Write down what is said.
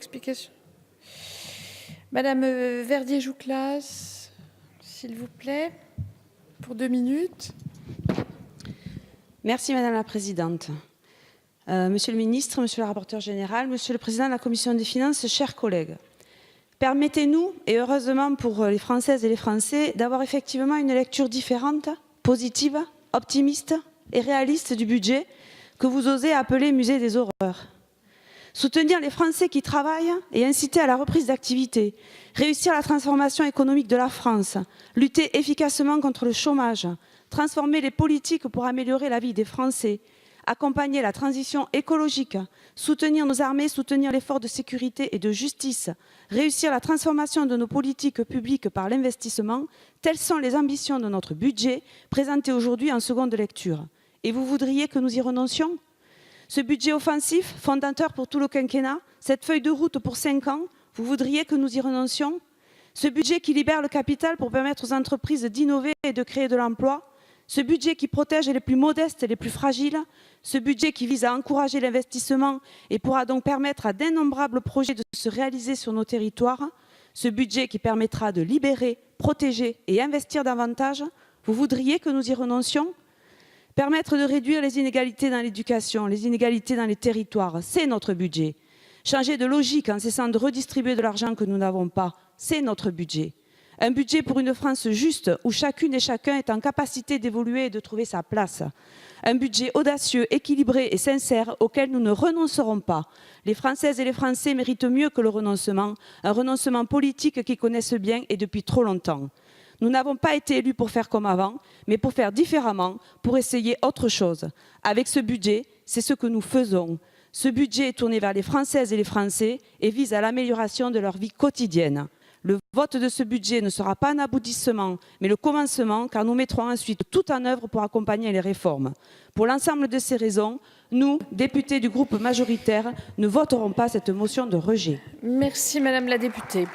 Explication. Madame Verdier-Jouclas, s'il vous plaît, pour 2 minutes. Merci Madame la Présidente. Monsieur le Ministre, Monsieur le Rapporteur Général, Monsieur le Président de la Commission des Finances, chers collègues, permettez-nous, et heureusement pour les Françaises et les Français, d'avoir effectivement une lecture différente, positive, optimiste et réaliste du budget que vous osez appeler musée des horreurs. Soutenir les Français qui travaillent et inciter à la reprise d'activité, réussir la transformation économique de la France, lutter efficacement contre le chômage, transformer les politiques pour améliorer la vie des Français, accompagner la transition écologique, soutenir nos armées, soutenir l'effort de sécurité et de justice, réussir la transformation de nos politiques publiques par l'investissement, telles sont les ambitions de notre budget présenté aujourd'hui en seconde lecture. Et vous voudriez que nous y renoncions ? Ce budget offensif, fondateur pour tout le quinquennat, cette feuille de route pour 5 ans, vous voudriez que nous y renoncions? Ce budget qui libère le capital pour permettre aux entreprises d'innover et de créer de l'emploi? Ce budget qui protège les plus modestes et les plus fragiles? Ce budget qui vise à encourager l'investissement et pourra donc permettre à d'innombrables projets de se réaliser sur nos territoires? Ce budget qui permettra de libérer, protéger et investir davantage? Vous voudriez que nous y renoncions? Permettre de réduire les inégalités dans l'éducation, les inégalités dans les territoires, c'est notre budget. Changer de logique en cessant de redistribuer de l'argent que nous n'avons pas, c'est notre budget. Un budget pour une France juste où chacune et chacun est en capacité d'évoluer et de trouver sa place. Un budget audacieux, équilibré et sincère auquel nous ne renoncerons pas. Les Françaises et les Français méritent mieux que le renoncement, un renoncement politique qu'ils connaissent bien et depuis trop longtemps. Nous n'avons pas été élus pour faire comme avant, mais pour faire différemment, pour essayer autre chose. Avec ce budget, c'est ce que nous faisons. Ce budget est tourné vers les Françaises et les Français et vise à l'amélioration de leur vie quotidienne. Le vote de ce budget ne sera pas un aboutissement, mais le commencement, car nous mettrons ensuite tout en œuvre pour accompagner les réformes. Pour l'ensemble de ces raisons, nous, députés du groupe majoritaire, ne voterons pas cette motion de rejet. Merci Madame la députée.